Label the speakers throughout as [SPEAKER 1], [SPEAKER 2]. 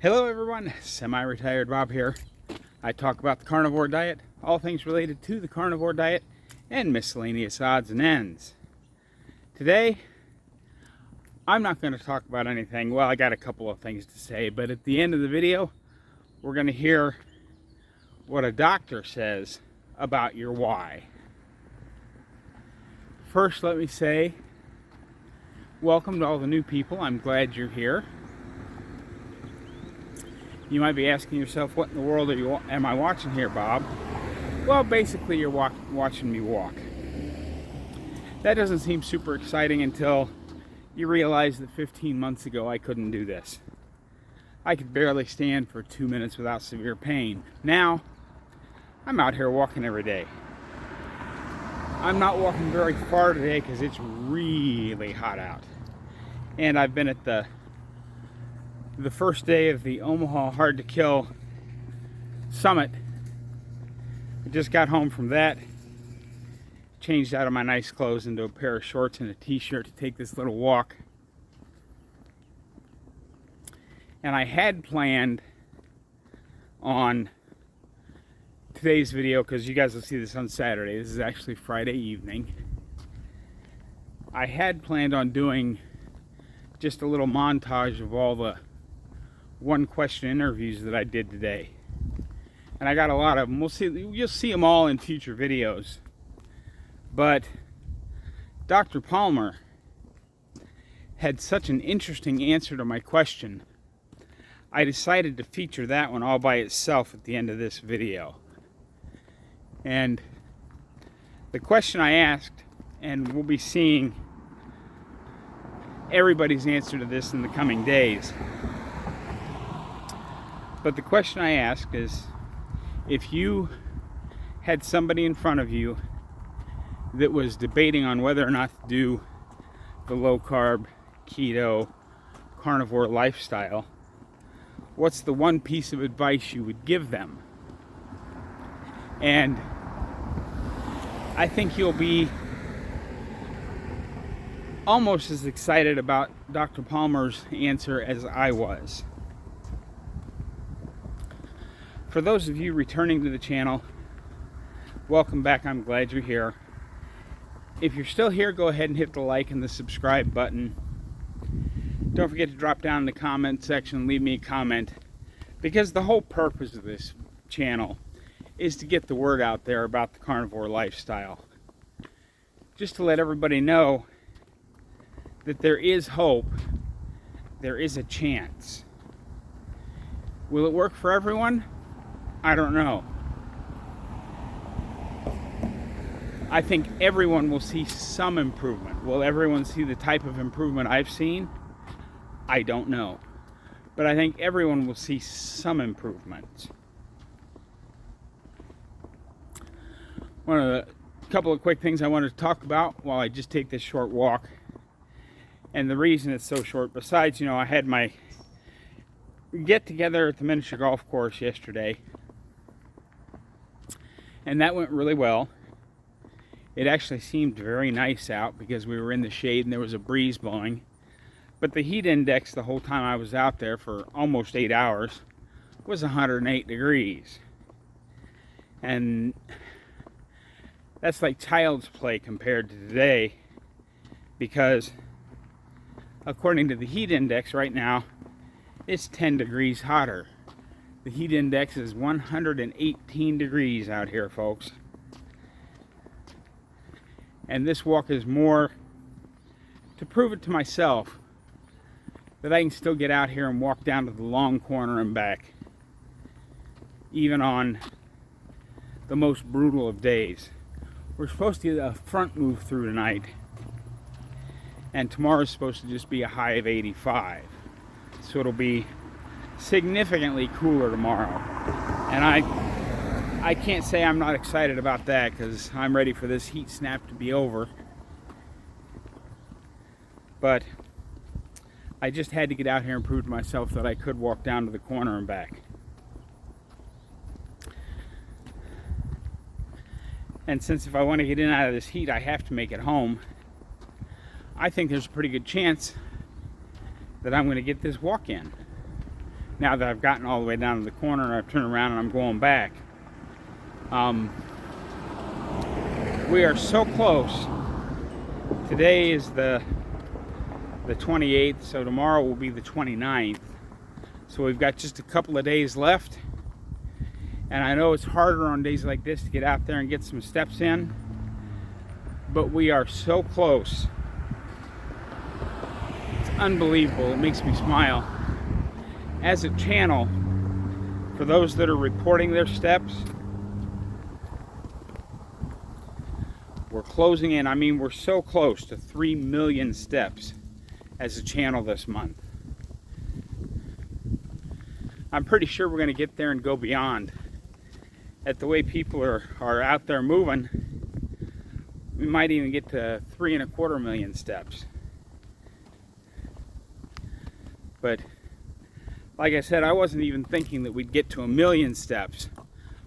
[SPEAKER 1] Hello everyone, Semi-Retired Bob here. I talk about the carnivore diet, all things related to the carnivore diet, and miscellaneous odds and ends. Today, I'm not going to talk about anything. Well, I got a couple of things to say, but at the end of the video, we're going to hear what a doctor says about your why. First, let me say, welcome to all the new people. I'm glad you're here. You might be asking yourself, what in the world am I watching here, Bob? Well, basically, you're watching me walk. That doesn't seem super exciting until you realize that 15 months ago, I couldn't do this. I could barely stand for 2 minutes without severe pain. Now, I'm out here walking every day. I'm not walking very far today because it's really hot out. And I've been at the first day of the Omaha Hard to Kill Summit. I just got home from that. Changed out of my nice clothes into a pair of shorts and a t-shirt to take this little walk. And I had planned on today's video, because you guys will see this on Saturday. This is actually Friday evening. I had planned on doing just a little montage of all the one-question interviews that I did today, and I got a lot of them. You'll see them all in future videos. But Dr. Palmer had such an interesting answer to my question, I decided to feature that one all by itself at the end of this video. And the question I asked, and we'll be seeing everybody's answer to this in the coming days. But the question I asked is, if you had somebody in front of you that was debating on whether or not to do the low-carb, keto, carnivore lifestyle, what's the one piece of advice you would give them? And I think you'll be almost as excited about Dr. Palmer's answer as I was. For those of you returning to the channel, welcome back. I'm glad you're here. If you're still here, go ahead and hit the like and the subscribe button. Don't forget to drop down in the comment section and leave me a comment, because the whole purpose of this channel is to get the word out there about the carnivore lifestyle. Just to let everybody know that there is hope, there is a chance. Will it work for everyone? I don't know. I think everyone will see some improvement. Will everyone see the type of improvement I've seen? I don't know. But I think everyone will see some improvements. One of the couple of quick things I wanted to talk about while I just take this short walk. And the reason it's so short, besides, I had my get together at the miniature golf course yesterday. And that went really well. It actually seemed very nice out because we were in the shade and there was a breeze blowing. But the heat index the whole time I was out there for almost 8 hours was 108 degrees. And that's like child's play compared to today, because according to the heat index right now, it's 10 degrees hotter. The heat index is 118 degrees out here, folks. And this walk is more to prove it to myself that I can still get out here and walk down to the long corner and back, even on the most brutal of days. We're supposed to get a front move through tonight, and tomorrow's supposed to just be a high of 85. So it'll be significantly cooler tomorrow. And I can't say I'm not excited about that, because I'm ready for this heat snap to be over. But I just had to get out here and prove to myself that I could walk down to the corner and back. And since if I want to get in out of this heat, I have to make it home, I think there's a pretty good chance that I'm going to get this walk in. now that I've gotten all the way down to the corner and I've turned around and I'm going back. We are so close. Today is the 28th, so tomorrow will be the 29th. So we've got just a couple of days left. And I know it's harder on days like this to get out there and get some steps in, but we are so close. It's unbelievable. It makes me smile. As a channel, for those that are reporting their steps, we're closing in. I mean, we're so close to 3 million steps as a channel this month. I'm pretty sure we're going to get there and go beyond. At the way people are out there moving, we might even get to 3.25 million steps. But like I said, I wasn't even thinking that we'd get to 1 million steps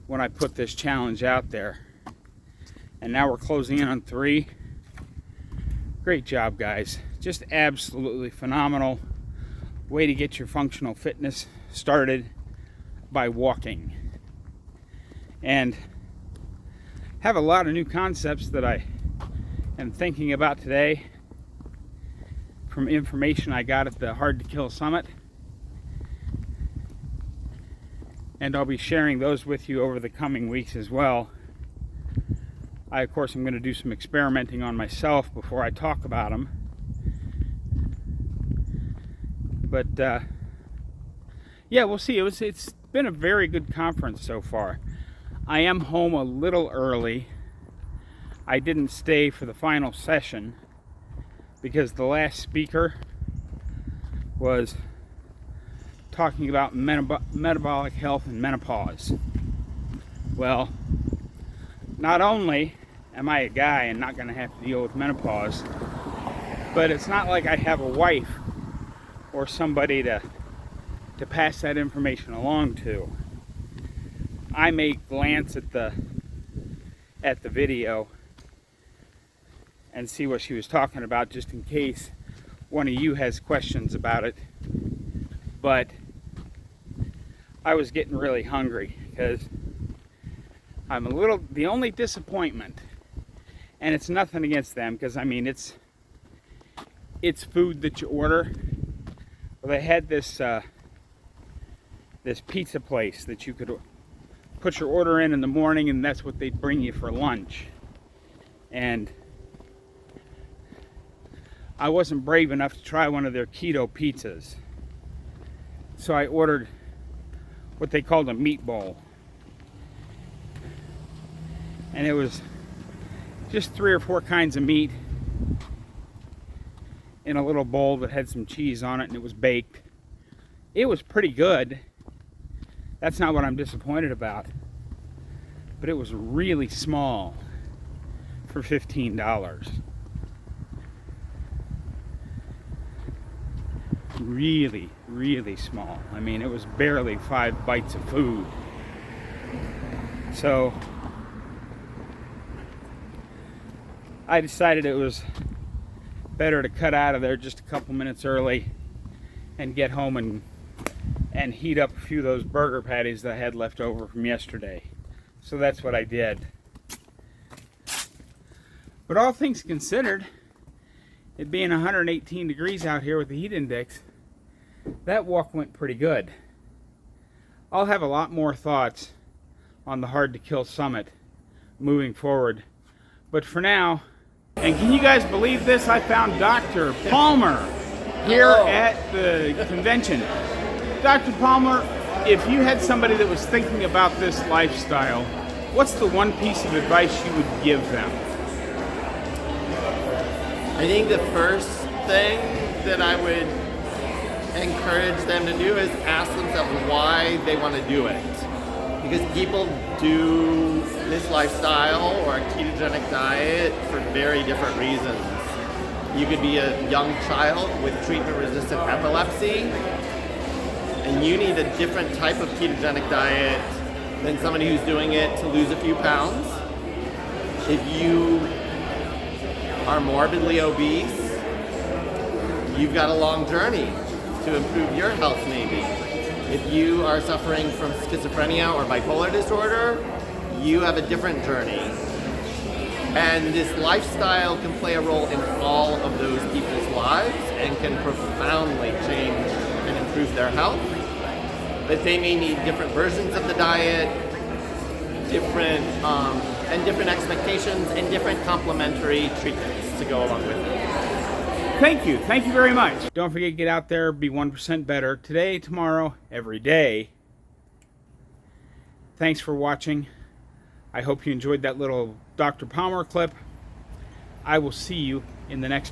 [SPEAKER 1] when I put this challenge out there. And now we're closing in on 3. Great job, guys. Just absolutely phenomenal way to get your functional fitness started by walking. And have a lot of new concepts that I am thinking about today from information I got at the Hard to Kill Summit. And I'll be sharing those with you over the coming weeks as well. I, of course, am going to do some experimenting on myself before I talk about them. But, yeah, we'll see. It's been a very good conference so far. I am home a little early. I didn't stay for the final session because the last speaker was talking about metabolic health and menopause. Well, not only am I a guy and not going to have to deal with menopause, but it's not like I have a wife or somebody to pass that information along to. I may glance at the video and see what she was talking about just in case one of you has questions about it. But I was getting really hungry because the only disappointment, and it's nothing against them because I mean it's food that you order. Well, they had this pizza place that you could put your order in the morning, and that's what they'd bring you for lunch. And I wasn't brave enough to try one of their keto pizzas, so I ordered what they called a meatball, and it was just 3 or 4 kinds of meat in a little bowl that had some cheese on it, and it was baked. It was pretty good. That's not what I'm disappointed about. But it was really small for $15. Really, really small. I mean, it was barely 5 bites of food. So I decided it was better to cut out of there just a couple minutes early and get home and heat up a few of those burger patties that I had left over from yesterday. So that's what I did. But all things considered, it being 118 degrees out here with the heat index, that walk went pretty good. I'll have a lot more thoughts on the Hard to Kill Summit moving forward. But for now, and can you guys believe this? I found Dr. Palmer here at the convention. Dr. Palmer, if you had somebody that was thinking about this lifestyle, what's the one piece of advice you would give them?
[SPEAKER 2] I think the first thing that I would encourage them to do is ask themselves why they want to do it. Because people do this lifestyle or a ketogenic diet for very different reasons. You could be a young child with treatment-resistant epilepsy, and you need a different type of ketogenic diet than somebody who's doing it to lose a few pounds. If you are morbidly obese, you've got a long journey to improve your health maybe. If you are suffering from schizophrenia or bipolar disorder, you have a different journey. And this lifestyle can play a role in all of those people's lives and can profoundly change and improve their health. But they may need different versions of the diet, different expectations, and different complementary treatments to go along with it.
[SPEAKER 1] Thank you. Thank you very much. Don't forget to get out there, be 1% better today, tomorrow, every day. Thanks for watching. I hope you enjoyed that little Dr. Palmer clip. I will see you in the next